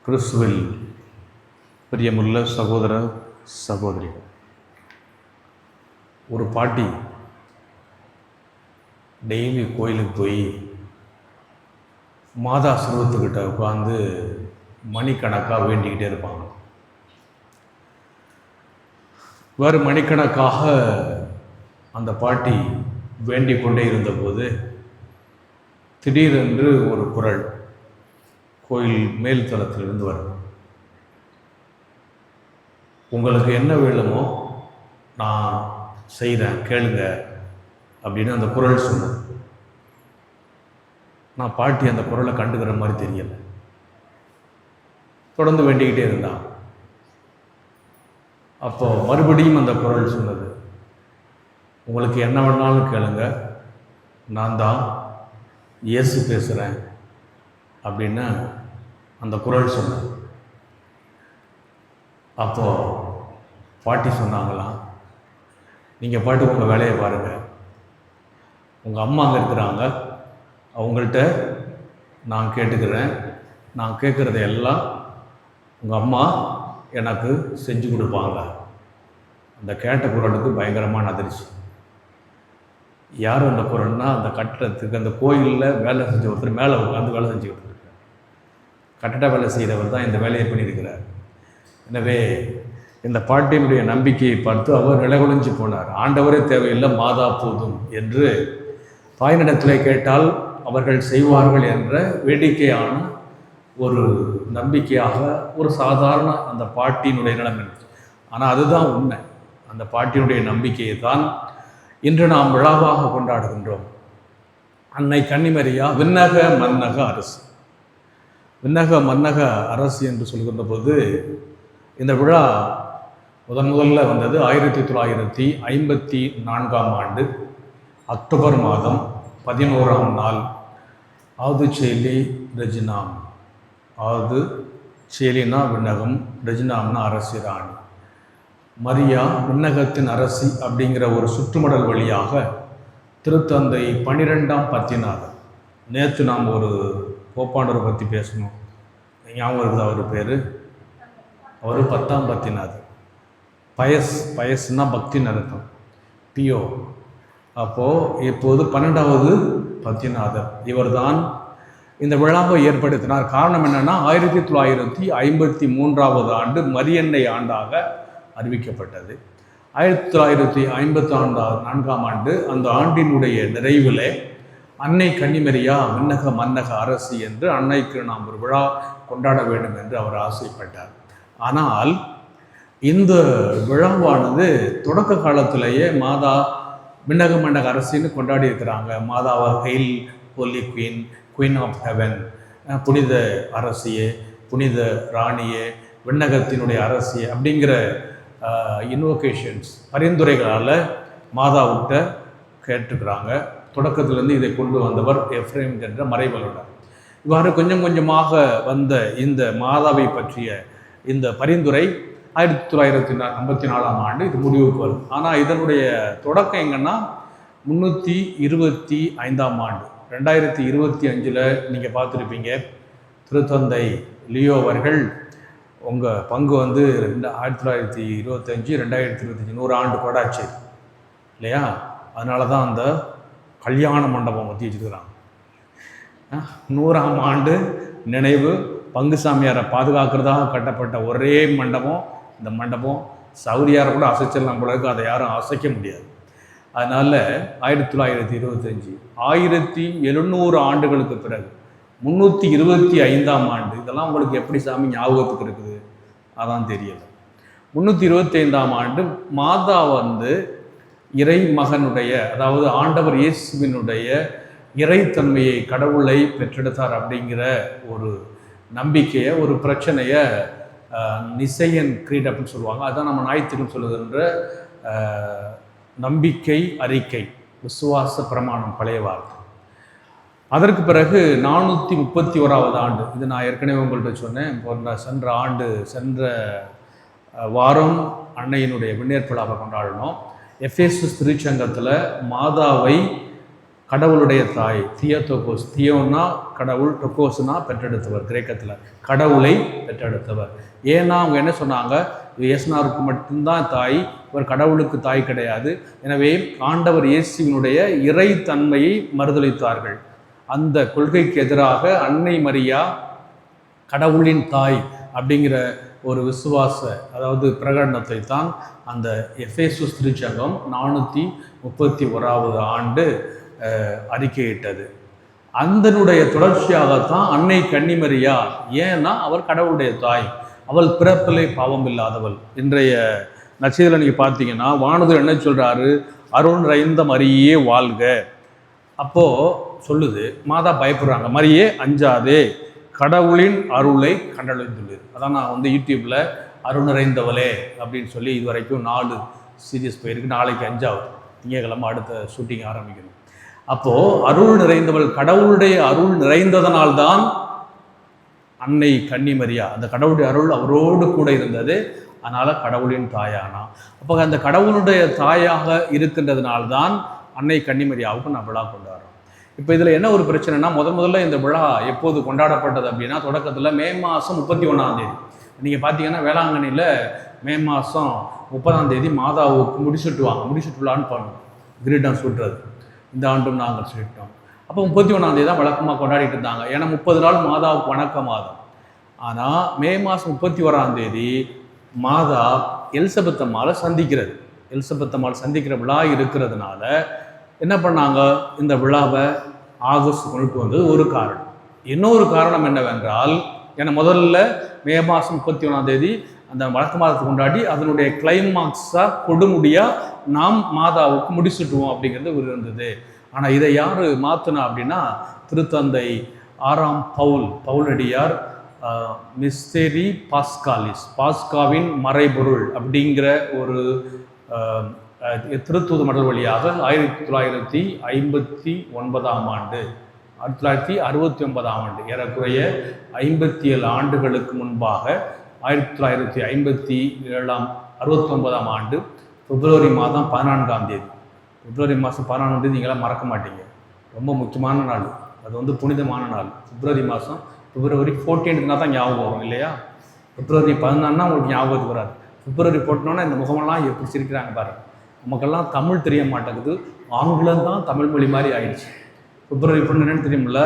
கிறிஸ்துவில் பிரியமுள்ள சகோதர சகோதரிகள், ஒரு பாட்டி டெய்லி கோயிலுக்கு போய் மாதா சுரூபத்துக்கிட்ட உட்காந்து மணிக்கணக்காக வேண்டிக்கிட்டே இருப்பாங்க. வேறு மணிக்கணக்காக அந்த பாட்டி வேண்டிக் கொண்டே இருந்தபோது திடீரென்று ஒரு குரல் கோயில் மேல் தளத்திலிருந்து வரும். உங்களுக்கு என்ன வேணுமோ நான் செய்கிறேன், கேளுங்க அப்படின்னு அந்த குரல் சொன்னது. நான் பாட்டி அந்த குரலை கண்டுக்கிற மாதிரி தெரியலை. தொடர்ந்து வேண்டிக்கிட்டே இருந்தான். அப்போ மறுபடியும் அந்த குரல் சொன்னது, உங்களுக்கு என்ன வேணாலும் கேளுங்க, நான் தான் இயேசு பேசுகிறேன் அப்படின்னு அந்த குரல் சொன்னது. அப்போது பாட்டி சொன்னாங்களாம், நீங்கள் பாட்டுக்கு உங்கள் வேலையை பாருங்கள், உங்கள் அம்மா அங்கே இருக்கிறாங்க, அவங்கள்ட்ட நான் கேட்டுக்கிறேன், நான் கேட்குறத எல்லாம் உங்கள் அம்மா எனக்கு செஞ்சு கொடுப்பாங்க. அந்த கேட்ட குரலுக்கு பயங்கரமான அதிர்ச்சி. யார் அந்த குரல்னா, அந்த கட்டடத்துக்கு அந்த கோயிலில் வேலை செஞ்ச ஒருத்தர் மேலே உட்காந்து வேலை செஞ்சுக்கிட்டு இருக்கார். கட்டட வேலை செய்கிறவர் தான் இந்த வேலையை பண்ணியிருக்கிறார். எனவே இந்த பாட்டியினுடைய நம்பிக்கையை பார்த்து அவர் நிலைகுலைஞ்சு போனார். ஆண்டவரே தேவையில்லை, மாதா போதும் என்று தாயினிடத்தில் கேட்டால் அவர்கள் செய்வார்கள் என்ற வேடிக்கையான ஒரு நம்பிக்கையாக ஒரு சாதாரண அந்த பாட்டியினுடைய நிலைமை. ஆனால் அதுதான் உண்மை. அந்த பாட்டியினுடைய நம்பிக்கையை தான் இன்று நாம் விழாவாக கொண்டாடுகின்றோம். அன்னை கன்னிமரியா விண்ணக மன்னக அரசு. விண்ணக மன்னக அரசு என்று சொல்கின்ற போது இந்த விழா முதல்ல வந்தது 1954 அக்டோபர் மாதம் 11ஆம் நாள். ஆது சேலி ரெஜினாம். ஆது சேலினா விண்ணகம், ரெஜினாம்னா அரசி ராணி. மரியா விண்ணகத்தின் அரசி அப்படிங்கிற ஒரு சுற்றுமடல் வழியாக திருத்தந்தை 12ஆம் பத்திநாதர். நேற்று நாம் ஒரு போப்பாண்டவரை பற்றி பேசணும், ஞாபகம் இருக்குது அவர் பேர். அவர் 10ஆம் பத்திநாதர். பயஸ்னா பக்தின்னு அர்த்தம், பியோ. அப்போது இப்போது 12வது பத்திநாதர் இவர் தான் இந்த விழாவை ஏற்படுத்தினார். காரணம் என்னென்னா, 1953 ஆண்டு மரியன்னை ஆண்டாக அறிவிக்கப்பட்டது. 1954ஆம் ஆண்டு அந்த ஆண்டினுடைய நிறைவில் அன்னை கன்னிமரியா விண்ணக மன்னக அரசி என்று அன்னைக்கு நாம் ஒரு விழா கொண்டாட வேண்டும் என்று அவர் ஆசைப்பட்டார். ஆனால் இந்த விழாவானது தொடக்க காலத்திலேயே மாதா விண்ணக மன்னக அரசின்னு கொண்டாடி இருக்கிறாங்க. மாதாவா hail holy queen, queen of heaven, புனித அரசியே, புனித ராணியே, விண்ணகத்தினுடைய அரசியே அப்படிங்கிற இன்வோகேஷன்ஸ் பரிந்துரைகளால் மாதாவிட்ட கேட்டுக்கிறாங்க. தொடக்கத்திலிருந்து இதை கொண்டு வந்தவர் எஃப்ரேம் என்ற மறைவலுடர். இவ்வாறு கொஞ்சம் கொஞ்சமாக வந்த இந்த மாதாவை பற்றிய இந்த பரிந்துரை 1954ஆம் ஆண்டு இது முடிவுக்கு வருது. ஆனால் இதனுடைய தொடக்கம் எங்கன்னா 325ஆம் ஆண்டு 2025 நீங்கள் பார்த்துருப்பீங்க. திருத்தந்தை லியோ அவர்கள் உங்கள் பங்கு 1925 2025 100 ஆண்டு கொடாச்சு இல்லையா? அதனால தான் அந்த கல்யாண மண்டபம் பற்றி வச்சுருக்கிறாங்க. 100ஆம் ஆண்டு நினைவு பங்கு சாமியாரை பாதுகாக்கிறதாக கட்டப்பட்ட ஒரே மண்டபம் இந்த மண்டபம். சவுதியாரை கூட அசைச்சிடலாம் போல இருக்கு, அதை யாரும் அசைக்க முடியாது. அதனால் 1925 1700 ஆண்டுகளுக்கு பிறகு 325ஆம் ஆண்டு, இதெல்லாம் உங்களுக்கு எப்படி சாமி ஞாபகத்துக்கு இருக்குது அதான் தெரியலை. 325ஆம் ஆண்டு மாதா இறை மகனுடைய, அதாவது ஆண்டவர் இயேசுவினுடைய இறைத்தன்மையை, கடவுளை பெற்றெடுத்தார் அப்படிங்கிற ஒரு நம்பிக்கையை, ஒரு பிரச்சனையை நிசையன் கிரீட் அப்படின்னு சொல்லுவாங்க. அதுதான் நம்ம ஞாயிற்றுக்கிழமை சொல்லுகின்ற நம்பிக்கை அறிக்கை, விசுவாச பிரமாணம், பழைய வார்த்தை. அதற்கு பிறகு 431வது ஆண்டு, இது நான் ஏற்கனவே உங்கள்கிட்ட சொன்னேன், சென்ற வாரம் அன்னையினுடைய விண்ணேற்பலாக கொண்டாடினோம். எஃபேசஸ் திருச்சங்கத்தில் மாதாவை கடவுளுடைய தாய், தியோதோகோஸ், தியோன்னா கடவுள், டொக்கோஸ்னா பெற்றெடுத்தவர், கிரேக்கத்தில் கடவுளை பெற்றெடுத்தவர். ஏன்னா அவங்க என்ன சொன்னாங்க, இயேசுநாதருக்கு மட்டும்தான் தாய், இவர் கடவுளுக்கு தாய் கிடையாது. எனவே ஆண்டவர் இயேசுவினுடைய இறைத்தன்மையை மறுதலித்தார்கள். அந்த கொள்கைக்கு எதிராக அன்னை மரியா கடவுளின் தாய் அப்படிங்கிற ஒரு விசுவாச அதாவது பிரகடனத்தை தான் அந்த எஃபேசுஸ் திருச்சங்கம் 431 ஆண்டு அறிக்கையிட்டது. அதனுடைய தொடர்ச்சியாகத்தான் அன்னை கன்னிமரியா, ஏன்னா அவர் கடவுளுடைய தாய், அவள் பிறப்பிலே பாவம் இல்லாதவள். இன்றைய நட்சத்திரம் நீங்கள் பார்த்தீங்கன்னா வானதூதர் என்ன சொல்கிறாரு, அருள் நிறைந்த மரியே வாழ்க. அப்போது சொல்லுது, மாதா பயப்படுறாங்க, மரியே அஞ்சாதே, கடவுளின் அருளை கண்டடைந்துள்ளது. அதான் நான் யூடியூப்பில் அருள் நிறைந்தவளே அப்படின்னு சொல்லி இது வரைக்கும் 4 சீரியஸ் போயிருக்கு. நாளைக்கு 5வது திங்கட்கிழமை அடுத்த ஷூட்டிங் ஆரம்பிக்கணும். அப்போது அருள் நிறைந்தவள், கடவுளுடைய அருள் நிறைந்ததனால்தான் அன்னை கன்னிமரியா, அந்த கடவுளுடைய அருள் அவரோடு கூட இருந்தது, அதனால் கடவுளின் தாயானா. அப்போ அந்த கடவுளுடைய தாயாக இருக்கின்றதுனால்தான் அன்னை கன்னிமரியாவுக்கு நான் விழா கொண்டாடுறோம். இப்போ இதில் என்ன ஒரு பிரச்சனைனா, முதல்ல இந்த விழா எப்போது கொண்டாடப்பட்டது அப்படின்னா, தொடக்கத்தில் மே மாதம் 31 நீங்கள் பார்த்தீங்கன்னா வேளாங்கண்ணியில் மே மாதம் 30 மாதாவுக்கு முடிச்சுட்டுவாங்க, முடிச்சுட்டு விழான்னு பண்ணுவோம், கிரீடம் சுட்டுறது. இந்த ஆண்டும் நாங்கள் சுட்டோம். அப்போ 31 தான் வழக்கமாக கொண்டாடிட்டு இருந்தாங்க. ஏன்னா 30 நாள் மாதாவுக்கு வணக்க மாதம். ஆனால் மே மாதம் 31 மாதா எலிசபெத் அம்மாவை சந்திக்கிறது. எலிசபெத் அம்மாவை சந்திக்கிற விழா இருக்கிறதுனால என்ன பண்ணாங்க, இந்த விழாவை ஆகஸ்ட் கொண்டு வந்தது ஒரு காரணம். இன்னொரு காரணம் என்னவென்றால், ஏன்னா முதல்ல மே மாதம் 31 அந்த வழக்க மாதத்தை கொண்டாடி அதனுடைய கிளைமாக்ஸாக கொடுமுடியாக நாம் மாதாவுக்கு முடிச்சுட்டுவோம் அப்படிங்கிறது ஒரு இருந்தது. ஆனால் இதை யார் மாற்றினா அப்படின்னா, திருத்தந்தை 6ஆம் பவுலடியார் மிஸ்டரி பாஸ்காலிஸ், பாஸ்காவின் மறைபொருள் அப்படிங்கிற ஒரு திருத்தூது மடல் வழியாக 1959 ஏறக்குறைய 57 ஆண்டுகளுக்கு முன்பாக 1969 பிப்ரவரி மாதம் 14 பிப்ரவரி மாதம் 14 நீங்களாம் மறக்க மாட்டீங்க, ரொம்ப முக்கியமான நாள், அது புனிதமான நாள். பிப்ரவரி 14 தான் ஞாபகம் வரும் இல்லையா? பிப்ரவரி 14 உங்களுக்கு ஞாபகத்துக்கு வராது. பிப்ரவரி போட்டோன்னா இந்த முகமெல்லாம் எப்படி சிரிக்கிறாங்க பாருங்கள். நமக்கெல்லாம் தமிழ் தெரிய மாட்டேங்குது, ஆங்கிலம் தான் தமிழ் மொழி மாதிரி ஆயிடுச்சு. பிப்ரவரி 14 தெரியுமில்ல,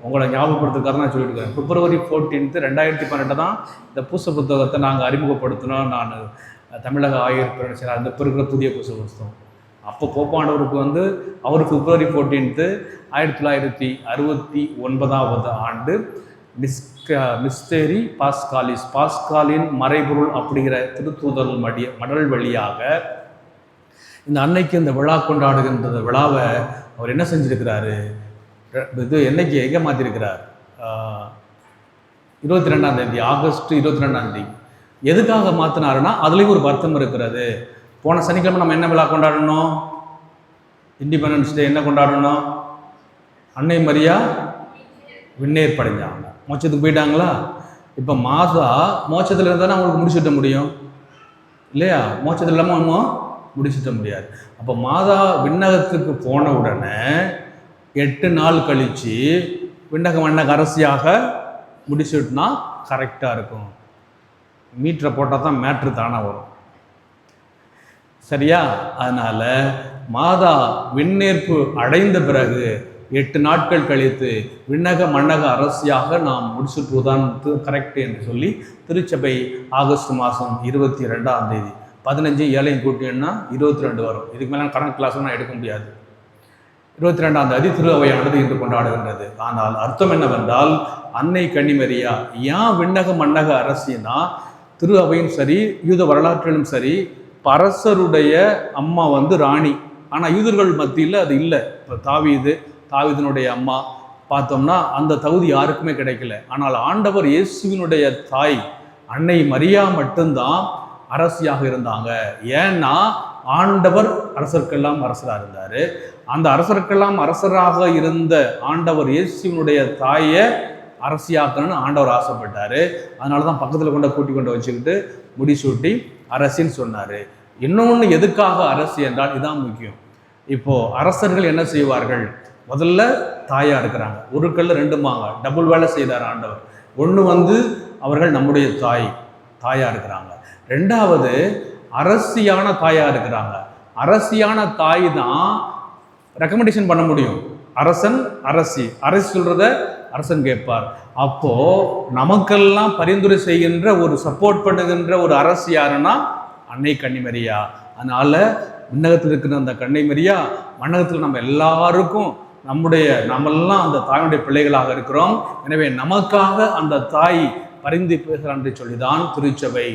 உங்களை ஞாபகப்படுத்துக்காக நான் சொல்லிட்டு இருக்கேன். பிப்ரவரி 14 2018 தான் இந்த பூச புத்தகத்தை நாங்கள் அறிமுகப்படுத்தினோம். நான் தமிழக ஆயர் பிரச்சனை அந்த இருக்கிற புதிய பூச புத்தகம். அப்போ போப்பாண்டவருக்கு அவர் பிப்ரவரி 14 1969 மிஸ்டரி பாஸ்காலிஸ், பாஸ்காலின் மறைபொருள் அப்படிங்கிற திருத்தூதர் மடல் வழியாக இந்த அன்னைக்கு இந்த விழா கொண்டாடுகின்ற விழாவை அவர் என்ன செஞ்சிருக்கிறாரு, இது என்னைக்கு எங்கே மாற்றிருக்கிறார், 22 ஆகஸ்ட் 22 எதுக்காக மாற்றினாருன்னா அதுலேயும் ஒரு வருத்தம் இருக்கிறது. போன சனிக்கிழமை நம்ம என்ன விழா கொண்டாடணும், இண்டிபெண்டன்ஸ் டே. என்ன கொண்டாடணும், அன்னை மரியா விண்ணேற் படைஞ்சாங்க, மோட்சத்துக்கு போயிட்டாங்களா. இப்போ மாதா மோட்சத்தில் இருந்தால் அவங்களுக்கு முடிச்சுட்ட முடியும் இல்லையா? மோட்சத்தில் இல்லாமல் நம்ம முடிச்சுட்ட முடியாது. அப்போ மாதா விண்ணகத்துக்கு போன உடனே 8 நாள் கழித்து விண்ணக மண்ணக அரசியாக முடிச்சுட்டுனா கரெக்டாக இருக்கும். மீட்டரை போட்டால் தான் மேட்ரு தானே வரும், சரியா? அதனால் மாதா விண்ணேற்பு அடைந்த பிறகு 8 நாட்கள் கழித்து விண்ணக மண்ணக அரசியாக நாம் முடிச்சுட்டுதான் கரெக்டு என்று சொல்லி திருச்சபை ஆகஸ்ட் மாதம் 22 15 7 கூட்டினா 22 வரும். இதுக்கு மேலே கணக்கு கிளாஸ் நான் எடுக்க முடியாது. 22 திரு அவையானது இன்று கொண்டாடுகின்றது. ஆனால் அர்த்தம் என்னவென்றால், அன்னை கன்னிமரியா ஏன் விண்ணக மண்ணக அரசினா, திரு அவையும் சரி யூத வரலாற்றிலும் சரி அரசருடைய அம்மா ராணி. ஆனால் யூதர்கள் மத்தியில் அது இல்லை. இப்போ தாவீதினுடைய அம்மா பார்த்தோம்னா அந்த தகுதி யாருக்குமே கிடைக்கல. ஆனால் ஆண்டவர் இயேசுவினுடைய தாய் அன்னை மரியா மட்டும்தான் அரசியாக இருந்தாங்க. ஏன்னா ஆண்டவர் அரசருக்கெல்லாம் அரசராக இருந்தார். அந்த அரசருக்கெல்லாம் அரசராக இருந்த ஆண்டவர் இயேசுவினுடைய தாயை அரசியாக்கணும்னு ஆண்டவர் ஆசைப்பட்டார். அதனால தான் பக்கத்தில் கூட்டி வச்சுக்கிட்டு முடிசூட்டி அரசின்னு சொன்னார். இன்னொன்று எதுக்காக அரசு என்றால் இதான் முக்கியம். இப்போது அரசர்கள் என்ன செய்வார்கள், முதல்ல தாயாக இருக்கிறாங்க. ஒரு கல் ரெண்டு மாங்க, டபுள் வேலை செய்தார் ஆண்டவர். ஒன்று அவர்கள் நம்முடைய தாயாக இருக்கிறாங்க. ரெண்டாவது அரசியான தாயாக இருக்கிறாங்க. அரசியான தாய் தான் ரெக்கமெண்டேஷன் பண்ண முடியும். அரசி சொல்றத அரசன் கேட்பார். அப்போ நமக்கெல்லாம் பரிந்துரை செய்கின்ற ஒரு சப்போர்ட் பண்ணுகின்ற ஒரு அரசு யாருன்னா அன்னை கன்னிமரியா. அதனால விண்ணகத்தில் இருக்கிற அந்த கன்னிமரியா மண்ணகத்தில் நம்ம எல்லாருக்கும் நம்மெல்லாம் அந்த தாயுடைய பிள்ளைகளாக இருக்கிறோம். எனவே நமக்காக அந்த தாய் பரிந்து பேசுகிறான் என்று சொல்லிதான் திருச்சபை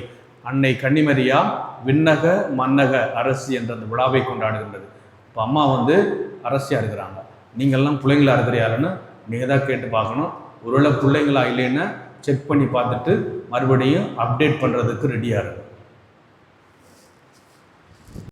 அன்னை கன்னிமரியா விண்ணக மன்னக அரசி என்ற அந்த விழாவை கொண்டாடுகின்றது. இப்போ அம்மா அரசியாக இருக்கிறாங்க. நீங்கள்லாம் பிள்ளைங்களா இருக்கிறாருன்னு நீங்கள் தான் கேட்டு பார்க்கணும். ஒருவேளை பிள்ளைங்களா இல்லைன்னா செக் பண்ணி பார்த்துட்டு மறுபடியும் அப்டேட் பண்ணுறதுக்கு ரெடியாக இருக்கும்.